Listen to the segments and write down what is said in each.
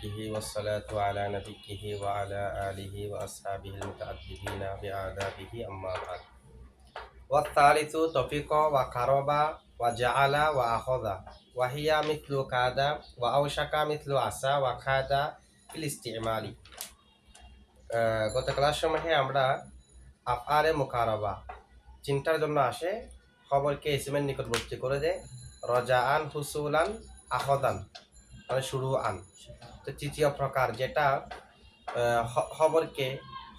ملائكته والصلاة على نبيه وعلى آله وأصحابه المتعبدين بآدابه أما بعد. والثالث توفيق وقرب وجعل وأخذ وهي مثل كاد وأوشك مثل عسى وكاد في الاستعمال. গত ক্লাস সমূহে আমরা আফআলে মুকারাবা চিন্তার জন্য আসে খবরকে ইসমের নিকটবর্তী করে দেয় রজাআন হুসুলান আখদান মানে শুরু আন। তো তৃতীয় প্রকার যেটা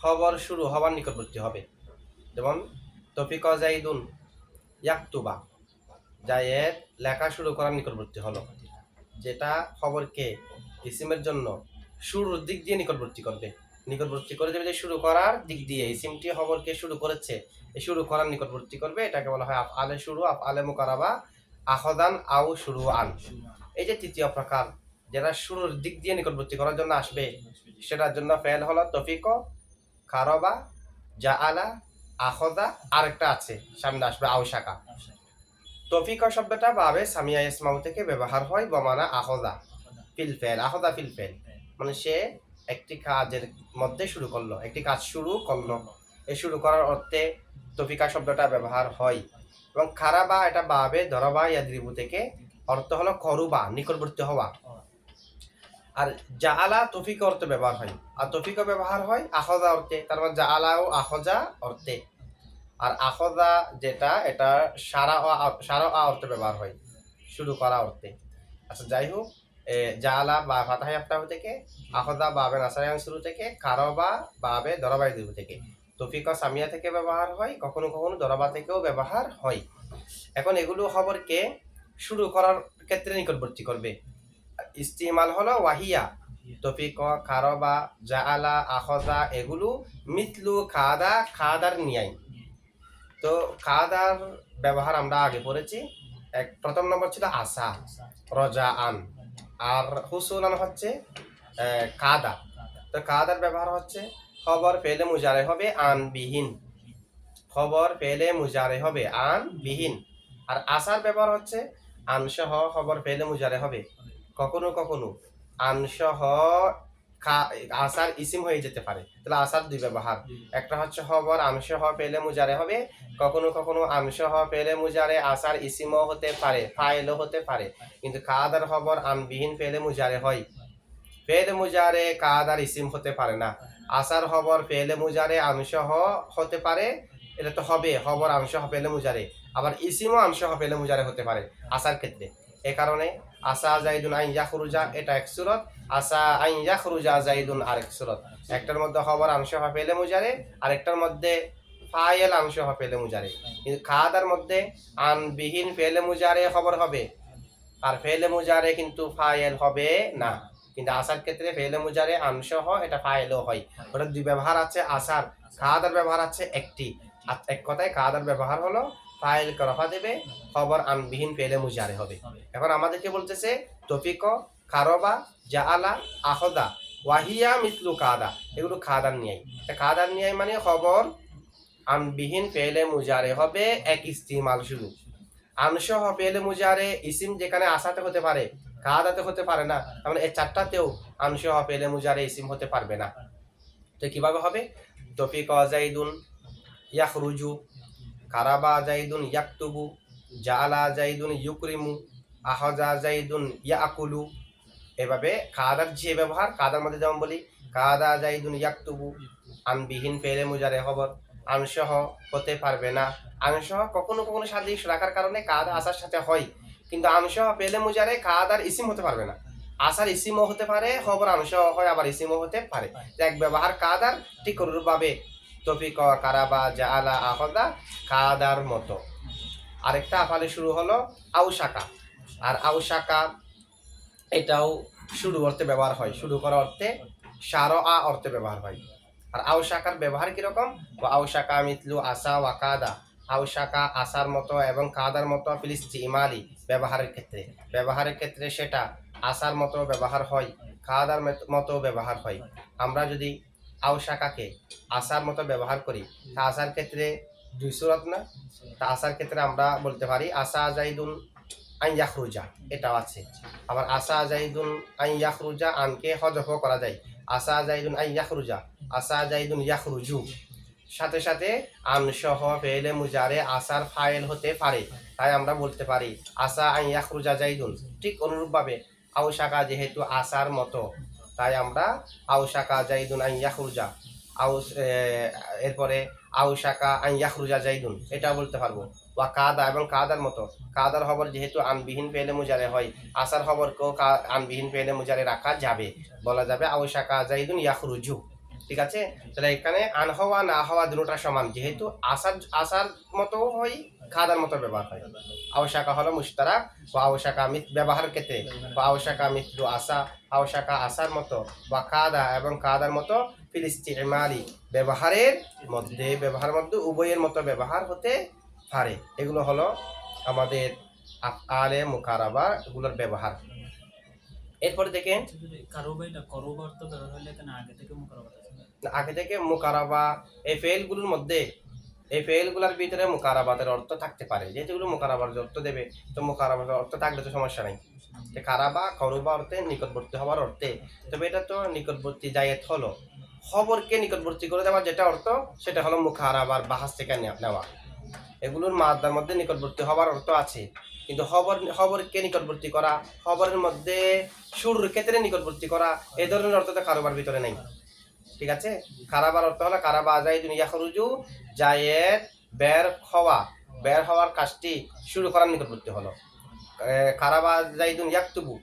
খবর শুরু হবার নিকটবর্তী হবে, যেমন তফিক জাইদুন ইয়াকতুবা, জায়েদ লেখা শুরু করার নিকটবর্তী হলো, যেটা খবরকে ইসিমের জন্য শুরুর দিক দিয়ে নিকটবর্তী করে দেবে, যে শুরু করার দিক দিয়ে ইসিমটি খবরকে শুরু করেছে, এই শুরু করার নিকটবর্তী করবে। এটাকে বলা হয় আফআলে শুরু, আফআলে মুকারাবা, আখদান আও শুরু আন। এই যে তৃতীয় প্রকার যেটা শুরুর দিক দিয়ে নিকটবর্তী করার জন্য আসবে, সেটার জন্য ফেল হলো তফিক, কারবা, জাআলা, আখদা, আরেকটা আছে সামনে আসবে আওশাকা। তফিক শব্দটা বাবে সামিয়া ইসমাউ থেকে ব্যবহার হয় বমানা আখদা ফিল ফেল, আখদা ফিল ফেল, মানে সে একটি কাজের মধ্যে শুরু করলো, একটি কাজ শুরু করলো, এই শুরু করার অর্থে তফিকা শব্দটা ব্যবহার হয়। এবং খারাবা এটা বাবে ধরবা ইয়াদ্রিবু থেকে অর্থ হলো করুবা, নিকটবর্তী হওয়া। আর জাআলা তফিক অর্থে ব্যবহার হয়, আর তফিকও ব্যবহার হয় আখদা অর্থে, তার মানে জাআলা ও আখজা অর্থে। আর আখদা যেটা এটা সারা অর্থে ব্যবহার হয়, শুরু করা অর্থে। আচ্ছা যাই হোক, জাআলা বা ফাতাহ আফতাহ থেকে, আখদা বাবে নাসায়ান শুরু থেকে, কারবা বাবে দরবাই দিবু থেকে, তফিক সামিয়া থেকে ব্যবহার হয়, কখনো কখনো দরবা থেকেও ব্যবহার হয়। এখন এগুলো খবরকে শুরু করার ক্ষেত্রে নিকটবর্তী করবে। ইস্তিমাল হলো ওয়াহিয়া, তফিক, কারবা, জাআলা, আখদা এগুলো মিথলু খাদা, খাদার নিয়াই। তো খাদার ব্যবহার আমরা আগে পড়েছি। প্রথম নম্বর ছিল আসা, রজা আন, আর হুসুলান হচ্ছে কাদা। তো কাদার ব্যবহার হচ্ছে খবর পেলে মুজারে হবে আন বিহীন, খবর পেলে মুজারে হবে আন বিহীন। আর আসার ব্যবহার হচ্ছে আনসহ খবর পেলে মুজারে হবে, কখনো কখনো আনসহ আসার ইসিম হয়ে যেতে পারে। তাহলে আসার দুই ব্যবহার, একটা হচ্ছে খবর আনসহ পেলে মুজারে হবে, কখনো কখনো আনসহ পেলে মুজারে আসার ইসিমও হতে পারে, ফাইলও হতে পারে। কিন্তু কাদার খবর আনবিহীন পেলে মুজারে হয়, পেলে মুজারে কাদার ইসিম হতে পারে না। আসার খবর পেলে মুজারে আনসহ হতে পারে, এটা তো হবে খবর আনসহ পেলে মুজারে, আবার ইসিমও আনসহ পেলে মুজারে হতে পারে আসার ক্ষেত্রে। এ কারণে আসা জাইদুন আইন ইয়াখরুজা এটা এক সুরত, আসা আইন ইয়াখরুজা জাইদুন আরেক সুরত। একটার মধ্যে খবর আনসহ পেলে মুজারে, আরেকটার মধ্যে ফাইল আনসহ পেলে মুজারে। কিন্তু খাদার মধ্যে আনবিহীন পেলে মুজারে খবর হবে, আর ফেলে মুজারে কিন্তু ফাইল হবে না। কিন্তু আসার ক্ষেত্রে ফেলে মুজারে আনসহ এটা ফাইলও হয়। ওটা দুই ব্যবহার আছে আসার, কাদার ব্যবহার আছে একটি। এক কথায় কাদার ব্যবহার হলো ফাইল রফা দেবে, খবর আনবিহীন ফেলে মুজারে হবে। এখন আমাদেরকে বলতেছে তফিক, কারবা, জাআলা, আখদা, ওয়াহিয়া মিথলু কাদা, এগুলো খাদার নিয়াই। খাদার নিয়াই মানে খবর আনবিহীন ফেলে মুজারে হবে এক ইস্তিমাল শুরু। আনসহ ফেলে মুজারে ইসিম যেখানে আসাতে হতে পারে, কাদাতে হতে পারে না, তাহলে এই চারটাতেও আনসহ ফেলে মুজারে ইসিম হতে পারবে না। তো কিভাবে হবে? তফিক জাইদুন ইয়াখরুজু, কারাবা জাইদুন ইয়াকতুবু, জাআলা জাইদুন ইউকরিমু, আখজা জাইদুন ইয়াকুলু। এভাবে কাদার যে ব্যবহার, কাদার মধ্যে যেমন বলি কাদা জাইদুন ইয়াকতুবু, আনবিহীন ফেলে মুজারে খবর আনসহ হতে পারবে না। আনসহ কখনো কখনো সাদৃশ্য রাখার কারণে কাদা আসার সাথে হয়, কিন্তু আনসহ পেলে মুজারে কাদার ইসিম হতে পারবে না। আসার ইসিমও হতে পারে, খবর আনসহ হয়, আবার ইসিমও হতে পারে। এক ব্যবহার কাদার, ঠিক অনুরূপভাবে তফিক, কারাবা, জাআলা, আখদা কাদার মতো। আরেকটা আফালে শুরু হলো আউশাকা, আর আউশাকা এটাও শুরু অর্থে ব্যবহার হয়, শুরু করা অর্থে সারআ অর্থে ব্যবহার হয়। আর আউশাকার ব্যবহার কিরকম? আউশাকা মিথলু আসা ওয়া কাদা, আউশাকা আসার মতো এবং কাদার মতো ফিলিস্তিমালি ব্যবহারের ক্ষেত্রে সেটা আসার মতো ব্যবহার হয়, কাদার মতো ব্যবহার হয়। আমরা যদি আউশাকাকে আসার মতো ব্যবহার করি, তা আসার ক্ষেত্রে দুই সুরত না? তা আসার ক্ষেত্রে আমরা বলতে পারি আসা জাইদুন আন ইয়াখরুজা, এটাও আছে। আবার আসা জাইদুন আন ইয়াখরুজা, আনকে হযফ করা যায়। আসা জাইদুন আন ইয়াখরুজা, আসা জাইদুন ইয়াখরুজু। সাথে সাথে আন সহ ফেলে মুজারে আসার ফাইল হতে পারে, তাই আমরা বলতে পারি আসা আন ইয়াখরুজা জাইদুন। ঠিক অনুরূপভাবে আউশাকা যেহেতু আসার মতো, তাই আমরা আউশাকা জাইদুন আন ইয়াখরুজা, এরপরে আউশাকা আন ইয়াখরুজা জাইদুন এটা বলতে পারবো। ওয়া কাদা, এবং কাদার মতো, কাদার খবর যেহেতু আনবিহীন ফেলে মুজারে হয়, আসার খবরকেও আনবিহীন ফেলে মুজারে রাখা যাবে, বলা যাবে আউশাকা জাইদুন ইয়াখরুজু। ঠিক আছে, তাহলে এখানে আন হওয়া না হওয়া দুটোটা সমান, যেহেতু আসার মতো হয়, খাদার মতো ব্যবহার হয়। আওশাকা হলো মুশতারাক, বা আওশাকা ব্যবহার ক্ষেত্রে, বা আওশাকা মিথলু আসা, আওশাকা আসার মতো, বা কাদা এবং কাদার মতো ফিলিস্তিমালি ব্যবহারের মধ্যে উভয়ের মতো ব্যবহার হতে পারে। এগুলো হলো আমাদের আফআলে মুকারাবা এগুলোর ব্যবহার। এরপরে দেখেন আগে থেকে মুকারাবা, এই ফেলগুলোর মধ্যে, এই ফেলগুলোর ভিতরে মুকারাবাতের অর্থ থাকতে পারে, যেহেতু এগুলো মুকারাবার অর্থ দেবে, তো মুকারাবার অর্থ থাকলে তো সমস্যা নাই। কারাবা করবা অর্থে নিকটবর্তী হওয়ার অর্থে, তবে এটা তো নিকটবর্তী জায়েত হলো, খবরকে নিকটবর্তী করে দেওয়ার যেটা অর্থ, সেটা হলো মুকারাবার বাহাস থেকে নেওয়া। এগুলোর মাদার মধ্যে নিকটবর্তী হওয়ার অর্থ আছে, কিন্তু খবরকে নিকটবর্তী করা, খবরের মধ্যে শুরুর ক্ষেত্রে নিকটবর্তী করা, এই ধরনের অর্থ তো কারোবার ভিতরে নেই। ঠিক আছে, কারাবার অর্থ হলো কারাবা জাইদুন ইয়াখরুজু, জায়েদ বের হওয়ার কাজটি শুরু করার নিকটবর্তী হলো। কারাবা জাইদুন ইয়াকতুবু,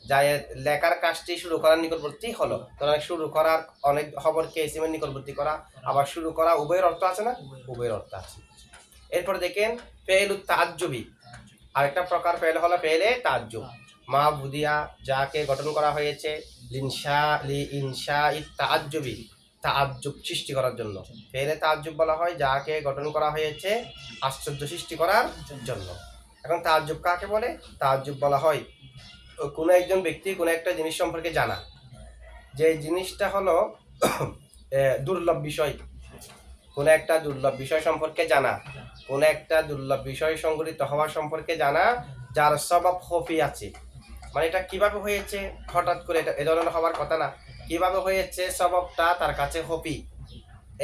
জায়েদ লেখার কাজটি শুরু করার নিকটবর্তী হলো। কারণ শুরু করার অনেক খবরকে ইসিমের নিকটবর্তী করা, আবার শুরু করা, উভয়ের অর্থ আছে না, উভয়ের অর্থ আছে। এরপরে দেখেন ফেলুত তাআজ্জুবি, আরেকটা প্রকার ফেল হলো ফেলে তাআজ্জুব। মা বুদিয়া, যাকে গঠন করা হয়েছে ইনশা তাআজ্জুবি, তাআজ্জুব সৃষ্টি করার জন্য। ফেলে তাআজ্জুব বলা হয় যাকে গঠন করা হয়েছে আশ্চর্য সৃষ্টি করার জন্য। এখন তাআজ্জুব কাকে বলে? তাআজ্জুব বলা হয় কোনো একজন ব্যক্তি কোনো একটা জিনিস সম্পর্কে জানা, যে জিনিসটা হলো দুর্লভ বিষয়, কোনো একটা দুর্লভ বিষয় সম্পর্কে জানা, কোনো একটা দুর্লভ বিষয় সংঘটিত হওয়া সম্পর্কে জানা, যার সবাব খফি আছে। মানে এটা কিভাবে হয়েছে, হঠাৎ করে এটা এ ধরনের হওয়ার কথা না, কিভাবে হয়েছে সবাবটা তার কাছে খফি।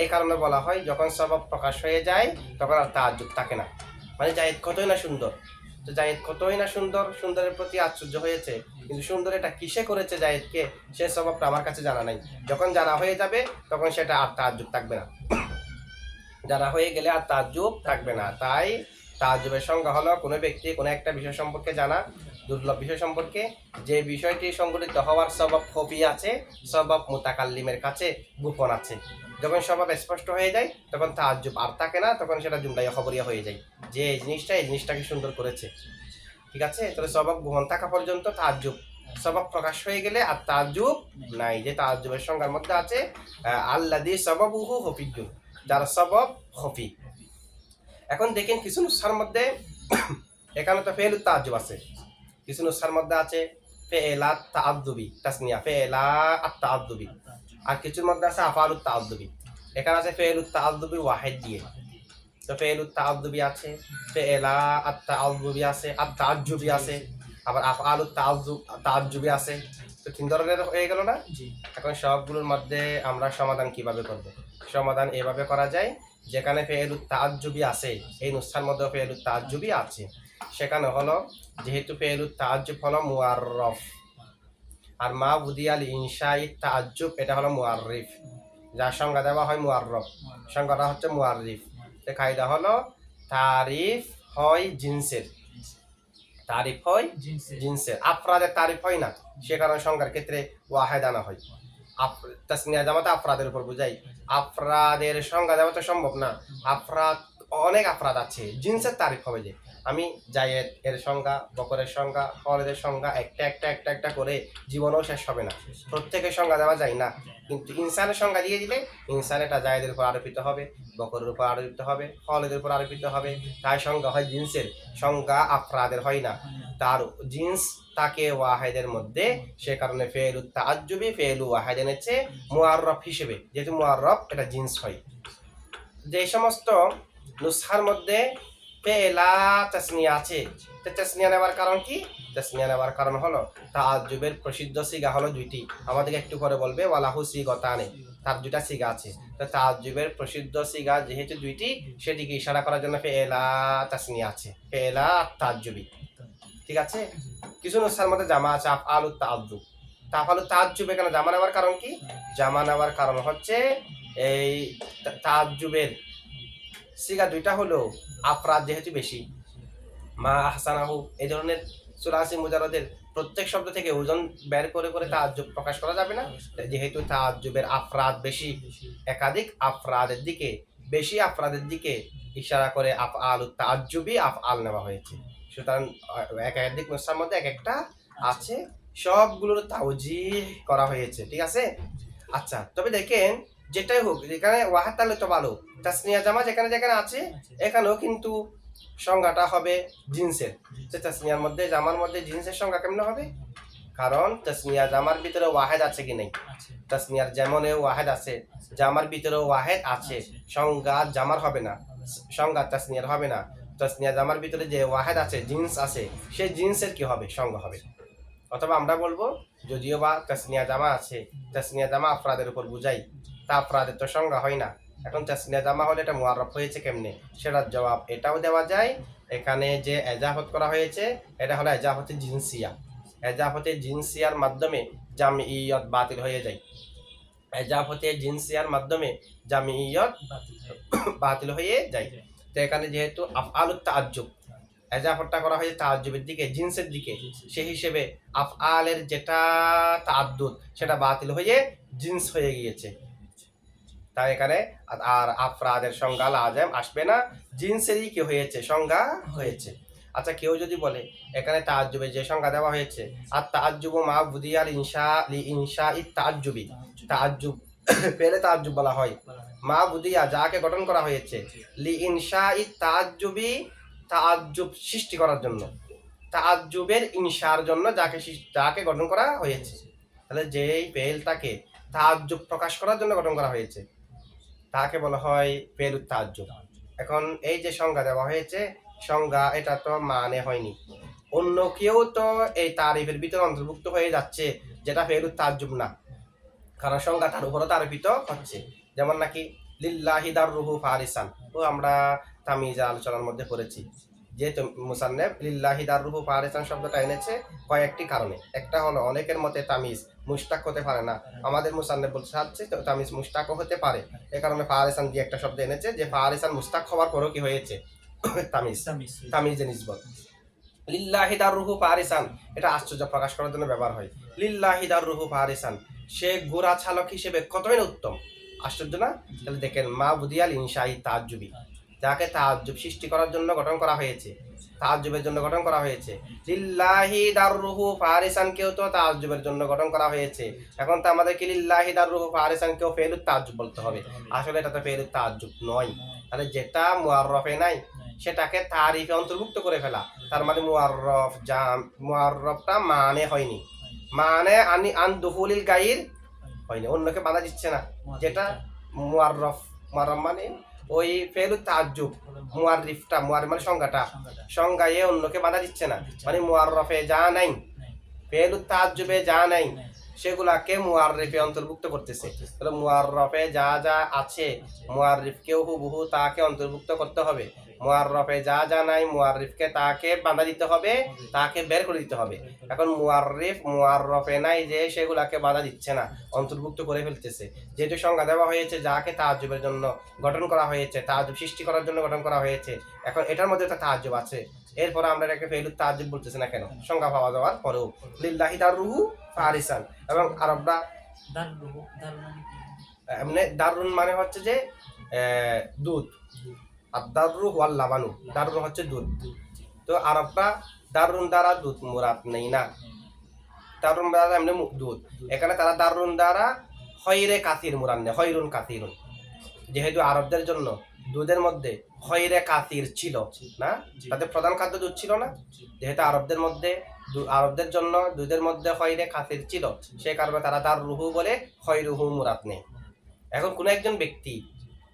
এই কারণে বলা হয় যখন সবাব প্রকাশ হয়ে যায় তখন আর তাআজ্জুব থাকে না। মানে জায়েদ কতই না সুন্দর, তো জায়েদ কতই না সুন্দর, সুন্দরের প্রতি আশ্চর্য হয়েছে, কিন্তু সুন্দর এটা কিসে করেছে জায়েদকে, সে সবাবটা আমার কাছে জানা নাই। যখন জানা হয়ে যাবে তখন সেটা আর তাআজ্জুব থাকবে না, জানা হয়ে গেলে আর তাআজ্জুব থাকবে না। তাই তাআজ্জুবের সংজ্ঞা হলো কোনো ব্যক্তি কোনো একটা বিষয় সম্পর্কে জানা, দুর্লভ বিষয় সম্পর্কে, যে বিষয়টি সংঘটিত হওয়ার সবাব খফি আছে, সবাব মুতাকাল্লিমের কাছে গোপন আছে। যখন সবাব স্পষ্ট হয়ে যায় তখন তাআজ্জুব আর থাকে না, তখন সেটা জুমলাই খবরিয়া হয়ে যায় যে এই জিনিসটাকে সুন্দর করেছে। ঠিক আছে, তাহলে সবাব গোপন থাকা পর্যন্ত তাআজ্জুব, সবাব প্রকাশ হয়ে গেলে আর তাআজ্জুব নাই। যে তাআজ্জুবের সংজ্ঞার মধ্যে আছে আল্লাযী সাবাবুহু খফিয়্যুন, যার সবাব খফি। এখন দেখেন কিছু নুসখার মধ্যে এখানে তো ফেলুত তাআজ্জুব আছে, কিছু নুসখার মধ্যে আছে ফেলাত তাআজ্জুবি তাসনিয়া, ফেলা আত তাআজ্জুবি, আর কিছুর মধ্যে আছে আফআলুত তাআজ্জুবি। এখানে আছে ফেলুত তাআজ্জুবি ওয়াহিদ দিয়ে, তো ফেলুত তাআজ্জুবি আছে, ফেলা আত তাআজ্জুবি আছে, আত তাআজ্জুবি আছে, আবার আফআলুত তাআজ্জুবি আছে। তো তিন ধরনের হয়ে গেল না। এখন সবগুলোর মধ্যে আমরা সমাধান কিভাবে করব? সমাধান এভাবে করা যায়, যেখানে ফেলুত তাআজ্জুবি আছে, এই নুসখার মধ্যে ফেলুত তাআজ্জুবি আছে, সেখানে হলো যেহেতু ফেলুত তাআজ্জুব হলো মুআররাফ, আর মা বুদিয়াল ইনশাই তাআজ্জুব এটা হলো মুআররিফ, যার সংজ্ঞা দেওয়া হয় মুআররাফ, সংজ্ঞাটা হচ্ছে মুআররিফ। তো কায়দা হলো তারিফ হয় জিনসের, তারিফ হয় জিনসের, আফরাদের তারিফ হয় না, সে কারণে সংজ্ঞার ক্ষেত্রে ওয়াহিদ আনা হয়। তাসনিয়া জামাতে আফরাদের উপর বুঝাই, আফরাদের সংজ্ঞা দেওয়া তো সম্ভব না, আফরাদ অনেক আফরাদ আছে, জিনসের তারিফ হবে যে আমি জায়েদ এর সংজ্ঞা, বকরের সংজ্ঞা, খালিদের সংজ্ঞা একটা করে জীবনেও শেষ হবে না, প্রত্যেকের সংজ্ঞা দেওয়া যায় না। কিন্তু ইনসানের সংজ্ঞা দিয়ে দিলে ইনসান এটা জায়েদের উপর আরোপিত হবে, বকরের উপর আরোপিত হবে, খালিদের উপর আরোপিত হবে, তাই সংজ্ঞা হয় জিনসের, সংজ্ঞা আফরাদের হয় না, তার জিন্স তাকে ওয়াহিদের মধ্যে, সে কারণে ফেলুত তাআজ্জুবি ফেলু ওয়াহিদ এনেছে মুআররাফ হিসেবে, যেহেতু মুআররাফ এটা জিন্স হয়। যে সমস্ত নুসখার মধ্যে ফেলা তাসনিয়া আছে, তো তাসনিয়া নেওয়ার কারণ কি? তাসনিয়া নেওয়ার কারণ হলো তাআজ্জুবের প্রসিদ্ধ সিগা হলো দুইটি, আমাদেরকে একটু পরে বলবে ওয়ালাহু সিগাতানে, তার দুইটা সিগা আছে। তো তাআজ্জুবের প্রসিদ্ধ সিগা যেহেতু দুইটি, সেদিকে ইশারা করার জন্য ফেলা তাসনিয়া আছে, ফেলা তাআজ্জুবি। ঠিক আছে, কিছু নুসখার মধ্যে জামা আছে আফআলুত তাআজ্জুব। আফআলুত তাআজ্জুব এখানে জামা নেওয়ার কারণ কি? জামা নেওয়ার কারণ হচ্ছে এই তাআজ্জুবের সিগা দুইটা হলো আফরাদ যেহেতু বেশি, মা আহসানাহু এই ধরনের চুরাশি মুজারদের প্রত্যেক শব্দ থেকে ওজন বের করে করে তাআজ্জুব প্রকাশ করা যাবে না। যেহেতু তাআজ্জুবের আফরাদ বেশি, একাধিক আফরাদের দিকে, বেশি আফরাদের দিকে ইশারা করে আফআলুত তাআজ্জুবি আফআল নেওয়া হয়েছে। সুতরাং একাধিক নুসখার মধ্যে এক একটা আছে, সবগুলোর তাওজিহ করা হয়েছে। ঠিক আছে, আচ্ছা তবে দেখেন যেটাই হোক, যেখানে ওয়াহাদ তাহলে তো ভালো, তাসনিয়া জামা যেখানে যেখানে আছে এখানেও কিন্তু সংজ্ঞাটা হবে জিন্সের। তাসনিয়ার মধ্যে জামার মধ্যে জিন্সের সংজ্ঞা কেমন হবে? কারণ তাসনিয়া জামার ভিতরে ওয়াহেদ আছে কি নেই? তাসনিয়ার যেমন ওয়াহেদ আছে, জামার ভিতরে ওয়াহেদ আছে, সংজ্ঞা জামার হবে না, সংজ্ঞা তাসনিয়ার হবে না। তাসনিয়া জামার ভিতরে যে ওয়াহেদ আছে, জিন্স আছে, সেই জিন্সের কি হবে? সংজ্ঞা হবে। অথবা আমরা বলবো যদিও বা তাসনিয়া জামা আছে, তাসনিয়া জামা আফরাদের উপর বুঝাই, তা আফরাদের তো সংজ্ঞা হয় না। এখন তাসনিয়া জামা হলে এটা মুআররাফ হয়েছে কেমনে, সেটার জবাব এটাও দেওয়া যায়। এখানে যে এজাফত করা হয়েছে এটা হলো এজাফতে জিনসিয়া। এজাফতে জিনসিয়ার মাধ্যমে জামিইয়ত বাতিল হয়ে যায়। এজাফতে জিনসিয়ার মাধ্যমে জামিইয়ত বাতিল হয়ে যায়। তো এখানে যেহেতু আফআলুত তাআজ্জুব, এজাফতটা করা হয়েছে তাআজ্জুবের দিকে, জিন্সের দিকে, সেই হিসেবে আফআলের যেটা তাআদ্দুদ সেটা বাতিল হয়ে জিন্স হয়ে গিয়েছে। তাই এখানে আর আফরাদের সংজ্ঞা লাজেম আসবে না, জিন্সেরই কি হয়েছে? সংজ্ঞা হয়েছে। আচ্ছা কেউ যদি বলে এখানে তাআজ্জুবের যে সংজ্ঞা দেওয়া হয়েছে, আর তাআজ্জুবু মা বুদিয়াল ইনশা ইত তাআজ্জুবি, তাআজ্জুব পেলে তাআজ্জুব বলা হয়, মা বুদিয়া যাকে গঠন করা হয়েছে, লি ইনশা ইত তাআজ্জুবি তাআজ্জুব সৃষ্টি করার জন্য, তাআজ্জুবের ইনশার জন্য যাকে গঠন করা হয়েছে। তাহলে যেই ফেলটাকে তাআজ্জুব প্রকাশ করার জন্য গঠন করা হয়েছে তাকে বলা হয় ফেলুত তাআজ্জুব। এখন এই যে সংজ্ঞা দেওয়া হয়েছে, সংজ্ঞা এটা তো মানে হয়নি, অন্য কেউ তো এই তারিফের ভিতরে অন্তর্ভুক্ত হয়ে যাচ্ছে যেটা ফেলুত তাআজ্জুব না, কারণ সংজ্ঞা তার উপরও তারিফিত হচ্ছে। যেমন নাকি লিল্লাহি দাররুহু ফারিসান, ও আমরা তামিজের আলোচনার মধ্যে পড়েছি যে মুসান্নেফ লিল্লাহি দাররুহু ফারিসান শব্দটা এনেছে কয়েকটি কারণে। একটা হলো অনেকের মতে তামিজ মুশতাক হতে পারে না, আমাদের মুসান্নেফ বলতে চাচ্ছে তামিজ মুশতাকও হতে পারে, এ কারণে ফারিসান দিয়ে একটা শব্দ এনেছে, যে ফারিসান মুশতাক হওয়ার পরও কি হয়েছে? তামিজ, তামিজে নিসবত। লিল্লাহি দাররুহু ফারিসান এটা আশ্চর্য প্রকাশ করার জন্য ব্যবহার হয়। লিল্লাহি দাররুহু ফারিসান, সে ঘোড়া চালক হিসেবে কতই না উত্তম, আশ্চর্য না? তাহলে দেখেন মা বুদিয়াল ইনশাই তাআজ্জুবি, যাকে তাআজ্জুব সৃষ্টি করার জন্য গঠন করা হয়েছে, তাআজ্জুবের জন্য গঠন করা হয়েছে। লিল্লাহি দাররুহু ফারিসান কেও তো তাআজ্জুবের জন্য গঠন করা হয়েছে। এখন তো আমাদের কি লিল্লাহি দাররুহু ফারিসান কেও ফেলুত তাআজ্জুব বলতে হবে? আসলে এটা তো ফেলুত তাআজ্জুব নয়। তাহলে যেটা মুআররাফে নাই সেটাকে তারিফে অন্তর্ভুক্ত করে ফেলা, তার মানে মুআররাফটা মানে হয়নি, মানে আন দুহুলিল গায়র হয়নি, অন্যকে বাধা দিচ্ছে না। যেটা মুআররাফ, মুআররাফ মানে ওই ফেলুত তাআজ্জুব, মুআররিফটা, মুআররিফ মানে সংজ্ঞায় অন্যকে বাধা দিচ্ছে না, মানে মুআররাফে যা নাই, ফেলুত তাআজ্জুবে যা নাই সেগুলাকে মুআররিফে অন্তর্ভুক্ত করতেছে। তাহলে মুআররাফে যা যা আছে মুআররিফকেও হুবহু তাকে অন্তর্ভুক্ত করতে হবে, মুআররাফে যা যা নাই মুআররিফকে তাকে বাধা দিতে হবে, তাকে বের করে দিতে হবে। এখন মুআররিফ মুআররাফে নাই যে সেগুলাকে বাধা দিচ্ছে না, অন্তর্ভুক্ত করে ফেলতেছে। যেহেতু সংজ্ঞা দেওয়া হয়েছে যাকে তাআজ্জুবের জন্য গঠন করা হয়েছে, তাআজ্জুব সৃষ্টি করার জন্য গঠন করা হয়েছে, এখন এটার মধ্যে তো তাআজ্জুব আছে, এরপর আমরা এটাকে ফেলুত তাআজ্জুব বলতেছি না কেন? সংজ্ঞা পাওয়া যাওয়ার পরেও লিল্লাহি দাররুহু ফারিসান। এবং আরবরা এমনি দারুন মানে হচ্ছে যে দুধ, আর দাররু ওয়াল লাবানু, দারুন হচ্ছে দুধ। তো আরবরা দারুন দ্বারা দুধ মুরাদ নেই না, দারুন দ্বারা এমনি দুধ, এখানে তারা দারুন দ্বারা খয়রে কাসির মুরাদ নেই, খয়রুন কাসিরুন। যেহেতু আরবদের জন্য দুধের মধ্যে খয়রে কাসির ছিল না, তাদের প্রধান খাদ্য দুধ ছিল না, যেহেতু আরবদের জন্য দুধের মধ্যে খয়রে কাসির ছিল, সে কারণে তারা দাররুহু বলে খয়রুহু মুরাদ নেই। এখন কোন একজন ব্যক্তি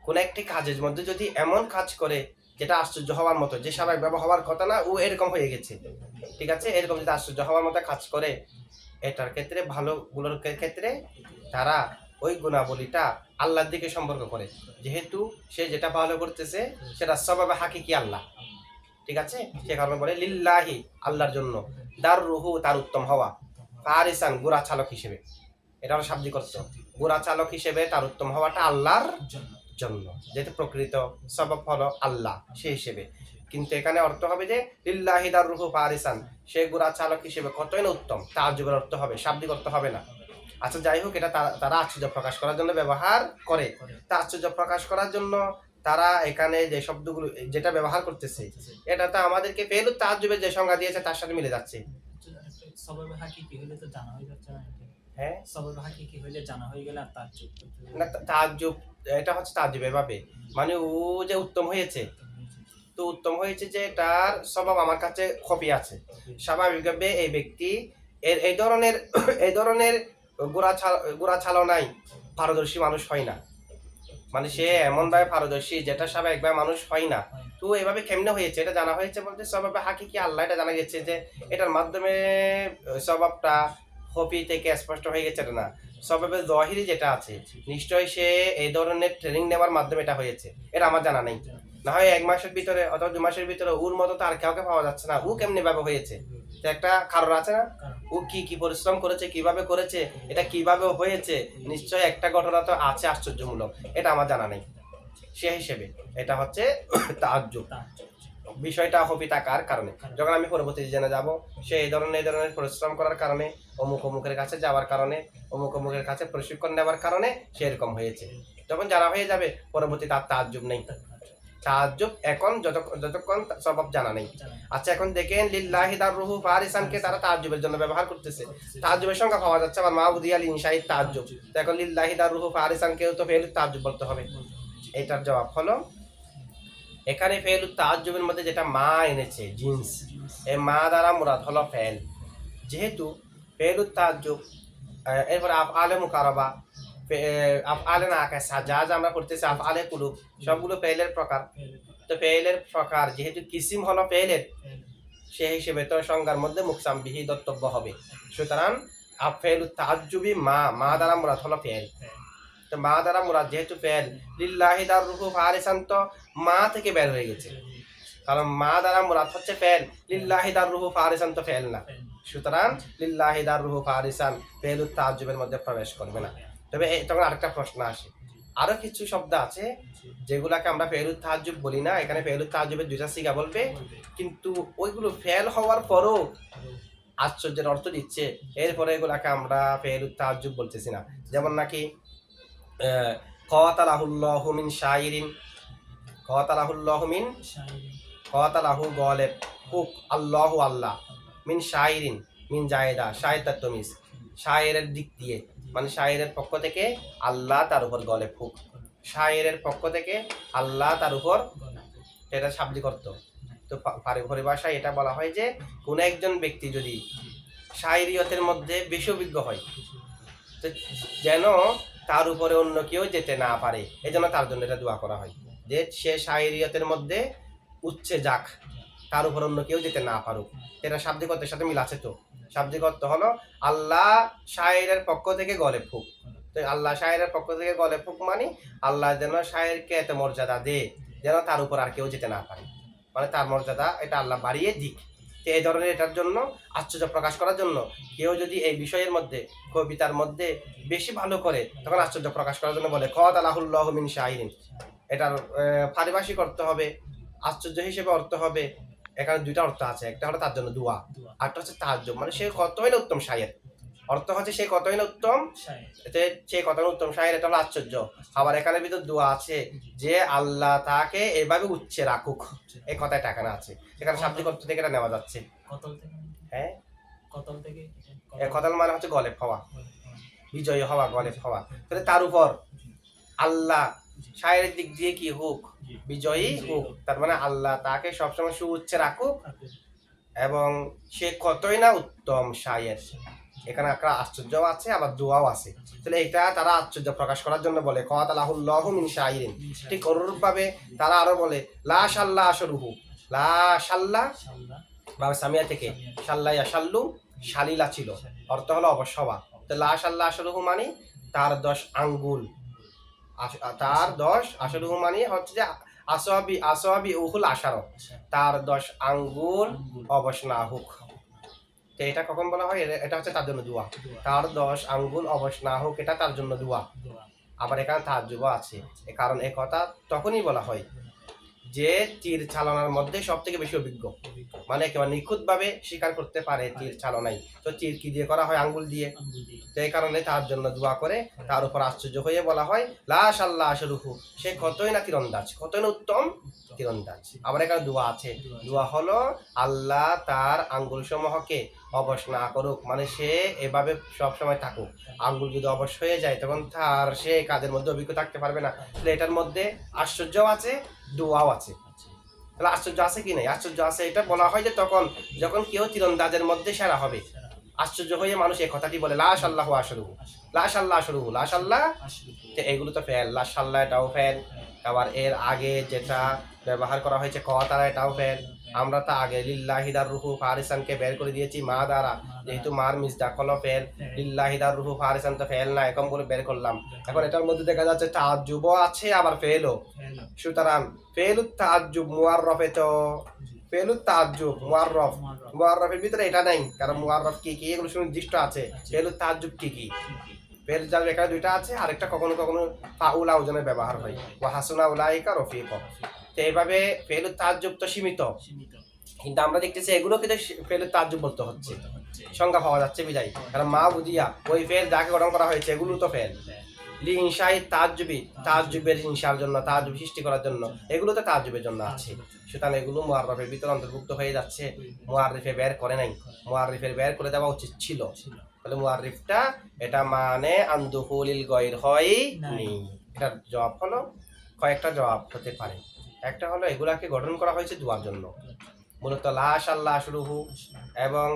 কোন একটি কাজের মধ্যে যদি এমন কাজ করে যেটা আশ্চর্য হওয়ার মতো, যে স্বাভাবিকভাবে হওয়ার কথা না, ও এরকম হয়ে গেছে। ঠিক আছে, এরকম যদি আশ্চর্য হওয়ার মতো কাজ করে, এটার ক্ষেত্রে ভালোগুলোর ক্ষেত্রে তারা ওই গুণাবলীটা আল্লাহর দিকে সম্পর্ক করে, যেহেতু সে যেটা ভালো করতেছে সেটা সবাবে হাকিকি আল্লাহ। ঠিক আছে, সে কারণে বলে লিল্লাহি, আল্লাহর জন্য, দার রুহু, তার উত্তম হওয়া, ফারিসান, গোড়া চালক হিসেবে। এটা হলো শাব্দিক অর্থ। গোড়া চালক হিসেবে তার উত্তম হওয়াটা আল্লাহর জন্য, যেহেতু প্রকৃত সবব হলো আল্লাহ, সেই হিসেবে। কিন্তু এখানে অর্থ হবে যে লিল্লাহি দার রুহু ফারিসান, সে গোড়া চালক হিসেবে কতই না উত্তম, তাজ্জুবের অর্থ হবে, শাব্দিক অর্থ হবে না। আচ্ছা, যাই হোক, এটা তারা আশ্চর্য প্রকাশ করার জন্য ব্যবহার করে। তা আশ্চর্য প্রকাশ করার জন্য তারা এখানে যে শব্দগুলো যেটা ব্যবহার করতেছে, এটা তো আমাদেরকে ফেলু তাজ্জুবের যে সংজ্ঞা দিয়েছে তার সাথে মিলে যাচ্ছে। সবাবে হাকিকি হইলে তো জানা হয়ে যাচ্ছে না? হ্যাঁ, সবাবে হাকিকি হইলে জানা হয়ে গেলে আর তাজ্জুব না, তাজ্জুব এটা হচ্ছে তাজ্জুব এভাবে, মানে ও যে উত্তম হয়েছে, তো উত্তম হয়েছে যে তার স্বভাব আমার কাছে কপি আছে। স্বাভাবিকভাবে এই ব্যক্তি এই ধরনের এই ধরনের গোড়া ছালনায় পারদর্শী মানুষ হয় না, মানে সে এমন ভাবে পারদর্শী যেটা স্বাভাবিকভাবে মানুষ হয় না। তো এভাবে কেমনে হয়েছে এটা জানা হয়েছে বলতে স্বভাবে হাকিকি আল্লাহ, এটা জানা গেছে যে এটার মাধ্যমে স্বভাবটা কপি থেকে স্পষ্ট হয়ে গেছে। এটা না, স্বভাবে জহিরি যেটা আছে, নিশ্চয়ই সে এই ধরনের ট্রেনিং নেওয়ার মাধ্যমে এটা হয়েছে, এটা আমার জানা নেই। না হয় 1 মাসের ভিতরে অথবা 2 মাসের ভিতরে ওর মতো তো আর কাউকে পাওয়া যাচ্ছে না, ও কেমনি ভাবে হয়েছে, তো একটা কারণ আছে না, ও কি কি পরিশ্রম করেছে, কিভাবে করেছে, এটা কিভাবে হয়েছে, নিশ্চয়ই একটা ঘটনা তো আছে আশ্চর্যমূলক, এটা আমার জানা নেই। সে হিসেবে এটা হচ্ছে তাজ্জুব। বিষয়টা হবি থাকার কারণে যখন আমি পরবর্তী জেনে যাব, সে এই ধরনের পরিশ্রম করার কারণে, অমুক অমুকের কাছে যাওয়ার কারণে, অমুক অমুকের কাছে প্রশিক্ষণ নেওয়ার কারণে সে এরকম হয়েছে, যখন জানা হয়ে যাবে পরবর্তী তার তাজ্জুব নেই। তাজ্জুব এখন যতক্ষণ স্বভাব জানা নেই। আচ্ছা, এখন দেখেন লিল্লাহি দার রুহু ফারিসানকে তারা তাজ্জুবের জন্য ব্যবহার করতেছে। তাজ্জুবের সংখ্যা পাওয়া যাচ্ছে আবার মাহবুদি আল ইনশাই তাজ্জুব, তো এখন লিল্লাহি দার রুহু ফারিসানকেও তো ফেল তাজ্জুব বলতে হবে। এটার জবাব হলো এখানে ফেল তাজ্জুবের মধ্যে যেটা মা এনেছে জিন্স, এই মা দ্বারা মুরাদ হলো ফেল, যেহেতু ফেল তাজ্জুব। এরপর আফআলে মুকাররবা, আফআলে নাকিসা, যা আমরা পড়তেছি আফআলে কুলুব, সবগুলো ফেলের প্রকার। তো ফেলের প্রকার যেহেতু কিসিম হলো ফেলের, সেই হিসেবে তো সংজ্ঞার মধ্যে মুকসাম বিহি দত্তব্য হবে। সুতরাং ফেল তাজ্জুবি মা দ্বারা মুরাদ হলো ফেল। তো মা দ্বারা মুরাদ যেহেতু ফেল, লিল্লাহি দার রুহু ফারিসান তো মা থেকে বের হয়ে গেছে, কারণ মা দ্বারা মুরাদ হচ্ছে ফেল, লিল্লাহি দার রুহু ফারিসান তো ফেল না। সুতরাং লিল্লাহি দার রুহু ফারিসান ফেল তাজ্জুবের মধ্যে প্রবেশ করবে না। তবে তখন আরেকটা প্রশ্ন আসে, আরো কিছু শব্দ আছে যেগুলাকে আমরা ফেল তাজ্জুব বলি না, এখানে ফেল তাজ্জুবের দুইটা সিগা বলবে, কিন্তু ওইগুলো ফেল হওয়ার পরও আশ্চর্যের অর্থ দিচ্ছে, এরপরে এগুলাকে আমরা ফেল তাজ্জুব বলতেছি না। যেমন নাকি কাতালাহুল্লাহু মিন শাইরিন, কাতালাহুল্লাহু মিন, কাতালাহু গালিব, হুক আল্লাহু আল্লাহ, মিন শাইরিন, মিন জায়েদা, শায়েদাত তমিজ, শায়েরের দিক দিয়ে, মানে শায়েরের পক্ষ থেকে আল্লাহ তার উপর গলেব হুক, শায়েরের পক্ষ থেকে আল্লাহ তার উপর, এটা শাব্দিক অর্থ। তো পরিভাষায় এটা বলা হয় যে কোন একজন ব্যক্তি যদি শায়েরিয়তের মধ্যে বেশি অভিজ্ঞ হয়, তো যেন তার উপরে অন্য কেউ যেতে না পারে, এই জন্য তার জন্য এটা দোয়া করা হয় যে সে শায়েরিয়তের মধ্যে উচ্চে যাক, তার উপর অন্য কেউ যেতে না পারুক। এটা শাব্দিক অর্থের সাথে মিল আছে। তো শাব্দিক অর্থ হলো আল্লাহ শায়েরের পক্ষ থেকে গলেব হুক। তো আল্লাহ শায়েরের পক্ষ থেকে গলেব হুক মানে আল্লাহ যেন শায়েরকে এত মর্যাদা দে যেন তার উপর আর কেউ যেতে না পারে, মানে তার মর্যাদা এটা আল্লাহ বাড়িয়ে দিক। তো এই ধরনের এটার জন্য আশ্চর্য প্রকাশ করার জন্য কেউ যদি এই বিষয়ের মধ্যে কবিতার মধ্যে বেশি ভালো করে, তখন আশ্চর্য প্রকাশ করার জন্য বলে কাতালাহুল্লাহু মিন শাইরিন। এটার পারিভাষিক অর্থ হবে, আশ্চর্য হিসেবে অর্থ হবে, এখানে দুইটা অর্থ আছে, একটা হলো তার জন্য দোয়া, আরটা হচ্ছে তাজ্জুব, মানে সে কতই না উত্তম শায়ের। অর্থ হচ্ছে সে কতই না উত্তম, সে কতই না উত্তম শায়ের, এটা হলো আশ্চর্য। আবার এখানে ভিতর দোয়া আছে যে আল্লাহ তাকে এভাবে উচ্চে রাখুক, এই কথাটা এখানে আছে। এখানে শাব্দিক অর্থ থেকে এটা নেওয়া যাচ্ছে। হ্যাঁ, কতল মানে হচ্ছে গলেব হওয়া, বিজয়ী হওয়া, গলেব হওয়া। তাহলে তার উপর আল্লাহ শায়েরের দিক দিয়ে কি হোক, বিজয়ী হোক, তার মানে আল্লাহ তাকে সবসময় সুউচ্চে রাখুক, এবং সে কতই না উত্তম শায়ের। এখানে একটা আশ্চর্যও আছে আবার দোয়াও আছে। তাহলে এটা তারা আশ্চর্য প্রকাশ করার জন্য বলে কাতালাহুল্লাহু মিন শাইরিন। ঠিক অনুরূপভাবে তারা আরো বলে লা শাল্লা আশরুহু, লা শাল্লা শাল্লা বা সামিয়া থেকে শাল্লা ইয়াশাল্লু শালিলা ছিল, অর্থ হলো অবশ্যবা। তো লা শাল্লা আশরুহু মানে তার 10 আঙ্গুল, তার 10 আশরুহু মানে হচ্ছে যে আসওয়াবি উহুল আশারো, তার 10 আঙ্গুল অবশ না হোক। তো এটা কখন বলা হয়? এটা হচ্ছে তার জন্য দোয়া। তার 10 আঙ্গুল অবশ না হোক, এটা তার জন্য দোয়া। আবার এখানে তাজ্জুব আছে, কারণ এই কথা তখনই বলা হয় যে তীর চালনার মধ্যে সব থেকে বেশি অভিজ্ঞ, মানে একেবারে নিখুঁত ভাবে স্বীকার করতে পারে তীর চালনাই। তো তীর কি দিয়ে করা হয়? আঙ্গুল দিয়ে। তো এই কারণে তার জন্য দোয়া করে, তার উপর আশ্চর্য হয়ে বলা হয় লা শাল্লা আশরুহু, সে কতই না তীরন্দাজ, কতই না উত্তম তীরন্দাজ। আবার এখানে দোয়া আছে, দোয়া হলো আল্লাহ তার আঙ্গুল সমূহকে অবশ না করুক, মানে সে এভাবে সব সময় থাকুক। আঙ্গুল যদি অবশ হয়ে যায় তখন তার সে কাজের মধ্যে অভিজ্ঞ থাকতে পারবে না। তাহলে এটার মধ্যে আশ্চর্যও আছে, দোয়াও আছে। তাহলে আশ্চর্য আছে কি নাই? আশ্চর্য আছে। এটা বলা হয় যে যখন কেউ তীরন্দাজের মধ্যে সেরা হবে, আশ্চর্য হয়ে মানুষ এই কথাটি বলে লা শাল্লাহু আশরুহু, লা শাল্লাহ আশরুহু, লা শাল্লাহ। তো এগুলো তো ফেল, লা শাল্লাহ এটাও ফেল। আবার এর আগে যেটা ব্যবহার করা হয়েছে তারা, এটাও ফেল। আমরা তো আগে লিল্লাহি দাররুহু ফারিসানকে বের করে দিয়েছি মা দ্বারা, যেহেতু মার মিসদাক হলো ফেল, লিল্লাহি দাররুহু ফারিসান তো ফেল না, এরকম করে বের করলাম। এখন এটার মধ্যে দেখা যাচ্ছে তাজ্জুবও আছে আবার ফেলও। সুতরাং ফেলুত তাজ্জুব মুআররফে, তো ফেলুত তাজ্জুব মুআররফের ভিতরে এটা নাই, কারণ মুআররফ কি কি এগুলো সুনির্দিষ্ট আছে। ফেলুত তাজ্জুব কি কি? ফেল যার এখানে দুইটা আছে, আরেকটা কখনো কখনো ফাউলা ওজনে ব্যবহার হয়, ওয়া হাসুনা উলাইকা রফিক। তো এইভাবে ফেলুত তাজ্জুব তো সীমিত, কিন্তু আমরা দেখতেছি এগুলো কিন্তু ফেলুত তাজ্জুব বলতে হচ্ছে, সংজ্ঞা পাওয়া যাচ্ছে বিদায়। কারণ মা বুদিয়া ওই ফেল যাকে গঠন করা হয়েছে এগুলো তো ফেল। লি ইনশাই তাজ্জুবি, তাজ্জুবের ইনশার জন্য, তাজ্জুব সৃষ্টি করার জন্য, এগুলো তো তাজ্জুবের জন্য আছে। সুতরাং এগুলো মুআররফের ভিতরে অন্তর্ভুক্ত হয়ে যাচ্ছে। মুআররিফে বের করে নাই, মুআররিফের বের করে দেওয়া উচিত ছিল। তাহলে মুআররিফটা এটা মানে আনদুহুলিল গয়র হয় নি। এটার জবাব হলো কয়েকটা জবাব হতে পারে। একটা হলো এগুলাকে গঠন করা হয়েছে দোয়ার জন্য, মূলত লা শাল্লাহ আশরুহু এবং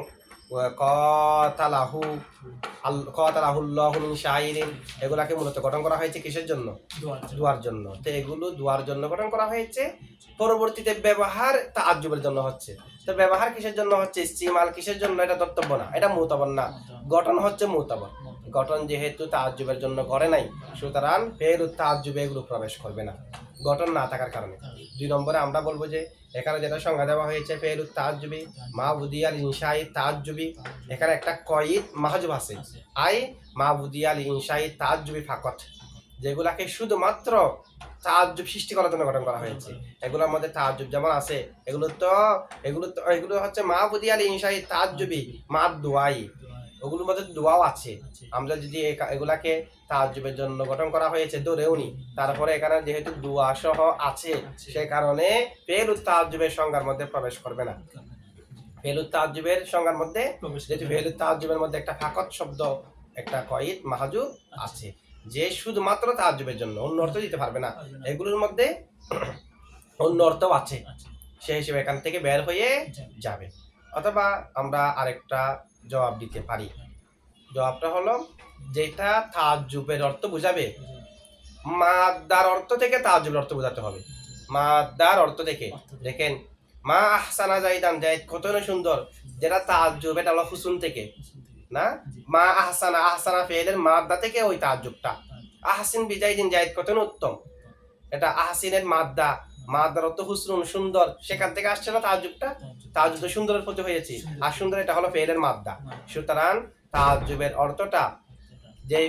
কাতালাহুল্লাহু মিন শাইরিন, এগুলাকে মূলত গঠন করা হয়েছে কিসের জন্য? দোয়ার জন্য। তো এগুলো দোয়ার জন্য গঠন করা হয়েছে, পরবর্তীতে ব্যবহার তাআজ্জুবের জন্য হচ্ছে। তো ব্যবহার কিসের জন্য হচ্ছে, ইস্তিমাল কিসের জন্য, এটা তত্ত্বব্য না, এটা মুতাবর না, গঠন হচ্ছে মুতাবর। গঠন যেহেতু তাআজ্জুবের জন্য করে নাই, সুতরাং ফেলুত তাআজ্জুবে এগুলো প্রবেশ করবে না, গঠন না থাকার কারণে। 2 নম্বরে আমরা বলবো যে এখানে যেটা সংজ্ঞা দেওয়া হয়েছে ফেলুত তাআজ্জুবি মাবুদিয়াল ইনশাই তাআজ্জুবি, এখানে একটা কয়িদ মাহজুব আছে, আই মাবুদিয়াল ইনশাই তাআজ্জুবি ফাকত, যেগুলাকে শুধুমাত্র তাআজ্জুব সৃষ্টি করার জন্য গঠন করা হয়েছে। এগুলোর মধ্যে তাআজ্জুব যেমন আছে, এগুলো হচ্ছে মাবুদিয়াল ইনশাই তাআজ্জুবি মা দুআই, ওগুলোর মধ্যে দোয়াও আছে। আমরা যদি এগুলাকে তাআজ্জুবের জন্য গঠন করা হয়েছে ধরেও নি, তারপরে এখানে যেহেতু দোয়া সহ আছে, সে কারণে ফেলুত তাআজ্জুবের সংজ্ঞার মধ্যে প্রবেশ করবে না। ফেলুত তাআজ্জুবের সংজ্ঞার মধ্যে, যেহেতু ফেলুত তাআজ্জুবের মধ্যে একটা ফাকত শব্দ, একটা কয়িদ মাহজুব আছে, যে শুধুমাত্র তাআজ্জুবের জন্য, অন্য অর্থ দিতে পারবে না। এগুলোর মধ্যে অন্য অর্থও আছে, সেই হিসেবে এখান থেকে বের হয়ে যাবে। অথবা আমরা আরেকটা জবাব দিতে পারি, জবাবটা হলো যেটা তাআজ্জুবের অর্থ বোঝাবে, মাদ্দার অর্থ থেকে তাআজ্জুবের অর্থ বোঝাতে হবে। মাদ্দার অর্থ থেকে, দেখেন মা আহসানা জাইদান, জাইদ কত সুন্দর, যেটা তাআজ্জুব, এটা হলো হুসুন থেকে না। মা আহসানা, আহসানা ফেলের মাদ্দা থেকে ওই তাআজ্জুবটা। আহসিন বিজাইদিন, জাইদ কত উত্তম, এটা আহসিনের মাদ্দা, মাদ্দার অর্থ হুসনুন সুন্দর, সেখান থেকে আসছে না তাআজ্জুবটা। তাআজ্জুব তো সুন্দরের প্রতি হয়েছে, আর সুন্দর এটা হলো ফেলের মাদ্দা। সুতরাং তাআজ্জুবের অর্থটা, যে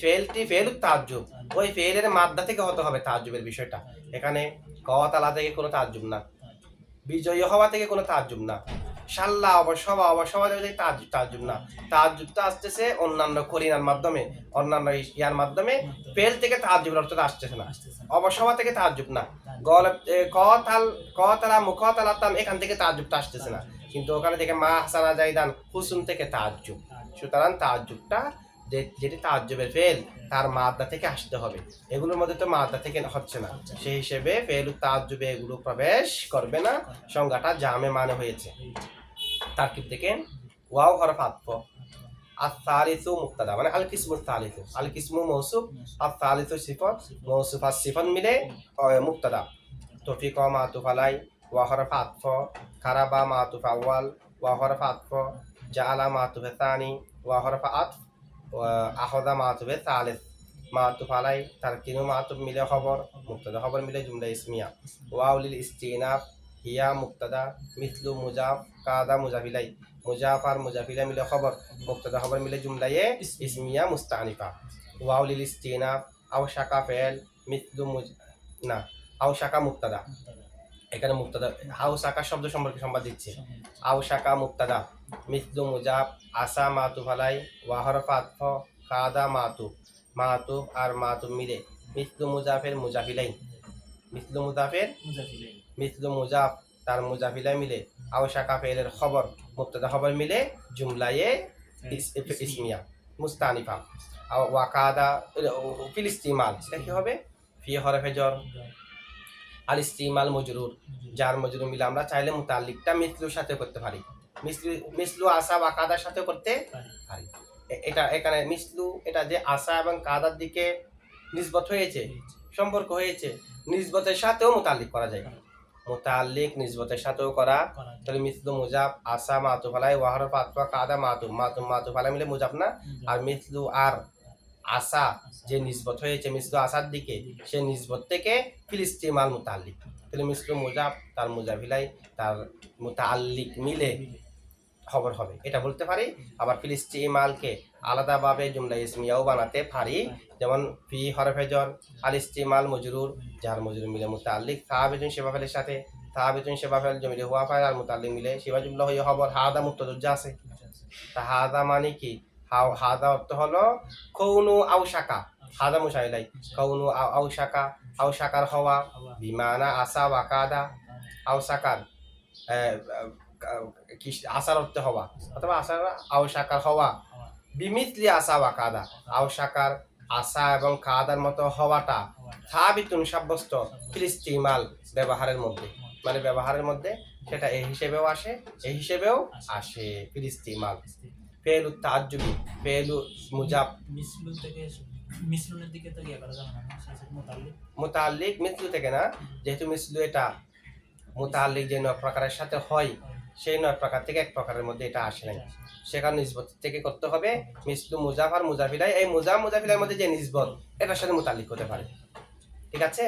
ফেলটি ফেলুত তাআজ্জুব, ওই ফেলের মাদ্দা থেকে হতে হবে তাআজ্জুবের বিষয়টা। এখানে কওয়াতালা থেকে কোনো তাআজ্জুব না, বিজয়ী হওয়া থেকে কোনো তাআজ্জুব না, শাল্লা অবশ্যবা থেকে তাআজ্জুব না। তাআজ্জুবটা আসতেছে অন্যান্য করিনার মাধ্যমে, অন্যান্য ইয়ার মাধ্যমে। ফেল থেকে তাআজ্জুবের অর্থটা আসতেছে না, অবশ্যবা থেকে তাআজ্জুব না। কতালা মুকাতালাতান, এখান থেকে তাআজ্জুবটা আসতেছে না, কিন্তু ওখানে থেকে মা আহসানা জাইদান হুসুন থেকে তাআজ্জুব। সুতরাং তাআজ্জুবটা যেটি তাআজ্জুবের ফেল, তার মাদ্দা থেকে আসতে হবে। এগুলোর মধ্যে তো মাদ্দা থেকে হচ্ছে না, সেই হিসেবে ফেলুত তাআজ্জুবে এগুলো প্রবেশ করবে না। সংজ্ঞাটা জামে মানে হয়েছে। তারকিব থেকে ওয়াও হরফ আতফ, আস-সালিসু মুবতাদা মানে আল কিসমু সালিসু, আল কিসমু মৌসুফ, আস-সালিসু সিফত, মৌসুফ আর সিফত মিলে মুবতাদা। তৌফিক মাতুফ আলাই, ওয়া হরফ আতফ, কারাবা মাতুফ আউয়াল, ওয়া হরফ আতফ, জাআলা মাতুফ তানি, ওয়া হরফ আতফ, আখযা মাতুফ সালিস, মাতুফ আলাই তারকিনু মাতুফ মিলে খবর, মুবতাদা খবর মিলে জুমলা ইসমিয়া। ওয়াও লিল ইস্তিনাফ, হিয়া মুবতাদা, মিসলু মুজাফ, কাদা মুজাফ ইলাই, মুজাফ আর মুজাফ ইলাই মিলে খবর, মুবতাদা খবর মিলে জুমলায়ে ইসমিয়া মুস্তানিফা। ওয়াও লিল ইস্তিনাফ, আও শাকা ফেল, মিসলু না আও শাকা মুবতাদা, এখানে মুবতাদা আও শাকা শব্দ সম্পর্কে সংবাদ দিচ্ছে। আও শাকা মুবতাদা, মিসলু মুজাফ, আসা মাতুফ আলাই, ওয়া হরফ আতফ, কাদা মাতুফ, মাতুফ আর মাতুফ মিলে মিসলু মুজাফের মুজাফিলাই, মিসলু মুজাফের মিসলু মুজাফ তার মুজাফিলাই মিলে আও শাকা ফেলের খবর, মুবতাদা খবর মিলে জুমলায়ে ইসমিয়া মুস্তানিফা। আও ওয়াকাদা ফিল ইস্তিমাল, এটা কি হবে? ফি হরফে জর, আল ইস্তিমাল মজরুর, যার মজরুর মিলে আমরা চাইলে মুতাল্লিকটা মিসলুর সাথে করতে পারি, মিসলু আসা বা কাদার সাথে করতে পারি। এটা এখানে মিসলু, এটা যে আসা এবং কাদার দিকে নিসবত হয়েছে, সম্পর্ক হয়েছে, নিসবতের সাথেও মুতাল্লিক করা যায়, মুতাল্লিক নিসবতের সাথেও করা। তাহলে মিসলু মুজাফ, আসা মাতুফ আলাই, ওয়া হরফ আতফ, কাদা মাতুফ, মাতুফ আলাই মিলে মুজাফ না, আর মিসলু আর আসা যে নিসবত হয়েছে মিসলু আসার দিকে, সে নিসবত থেকে ফিলিস্তিমাল মুতাল্লিক। তাহলে মিসলু মুজাফ তার মুজাফিলাই তার মুতাল্লিক মিলে খবর হবে, এটা বলতে পারি। আবার ফিলিস্তিমালকে আলাদাভাবে জুমলা ইসমিয়াও বানাতে পারি, যেমন ফি হরফে জর, আল ইস্তিমাল মজরুর, যার মজরুর মিলে মুতাল্লিক, সাহাবিতুন সেবা ফেলের সাথে, সাহাবিতুন সেবা ফেল জমিলে হুয়া ফাইল আর মুতাল্লিক মিলে সেবা জুমলা হয়ে খবর। হাদা মুক্তদুজ্জা আছে, তা হাদা মানে কি? হাদা অর্থ হলো কৌনু আও শাকা, হাদা মুশাইলাই, কৌনু আও শাকা, আও শাকার হওয়া, বিমানা আসা ওয়াকাদা, আও শাকার আসার অর্থ হওয়া, অথবা আসার আও শাকার হওয়া, বিমিতলি আসা ওয়াকাদা, আও শাকার আসা এবং কাদার মতো হওয়াটা সাবিতুন সাব্যস্ত ফিলিস্তিমাল ব্যবহারের মধ্যে, মানে ব্যবহারের মধ্যে সেটা এই হিসেবেও আসে, এই হিসেবেও আসে ফিলিস্তিমাল। ফেলু তাজ্জুবি, ফেলু মুজাব, মিসলু থেকে মিসলুনের দিকে তো করা যাবে না, মুতাল্লিক মুতাল্লিক মিসলু থেকে না, যেহেতু মিসলু এটা মুতাল্লিক যে 9 প্রকারের সাথে হয়, সেই 9 প্রকার থেকে এক প্রকারের মধ্যে এটা আসে নাই, সেখানে নিসবত থেকে করতে হবে। মিসলু মুজাফ আর মুজাফিলাই, এই মুজাফিলার মধ্যে যে নিসবত এটার সাথে মুতাল্লিক হতে পারে, ঠিক আছে?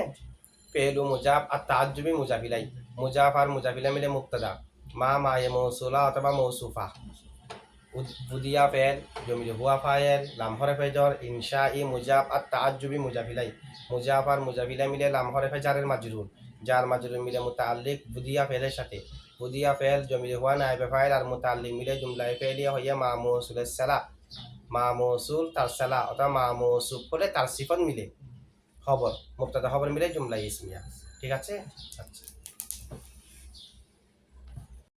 ফেলু মুজাফ আর তাজ্জুবি মুজাফিলাই, মুজাফ আর মুজাফিলা মিলে মুবতাদা, মা মায়ে মৌসুলা অথবা মৌসুফা, বুদিয়া ফেল জমিলে হুয়া ফায়েল, লাম হরফে জর, ইনশা ই মুজাফ আর তাজ্জুবি মুজাফিলাই, মুজাফ আর মুজাফিলা মিলে লাম হরফে জারের মাজরুর, যার মাজরুর মিলে মুতাল্লিক বুদিয়া ফেলের সাথে, বুদিয়া ফেল জমিলে হুয়া নাইবে ফাইল আর মুতাল্লিক মিলে জুমলায়ে ফেলিয়া হইয়া মা মৌসুলের সালা, মা মৌসুল তার সালা অথবা মা মৌসুফ হলে তার সিফত মিলে খবর, মুবতাদা খবর মিলে জুমলা ইসমিয়া, ঠিক আছে? আচ্ছা।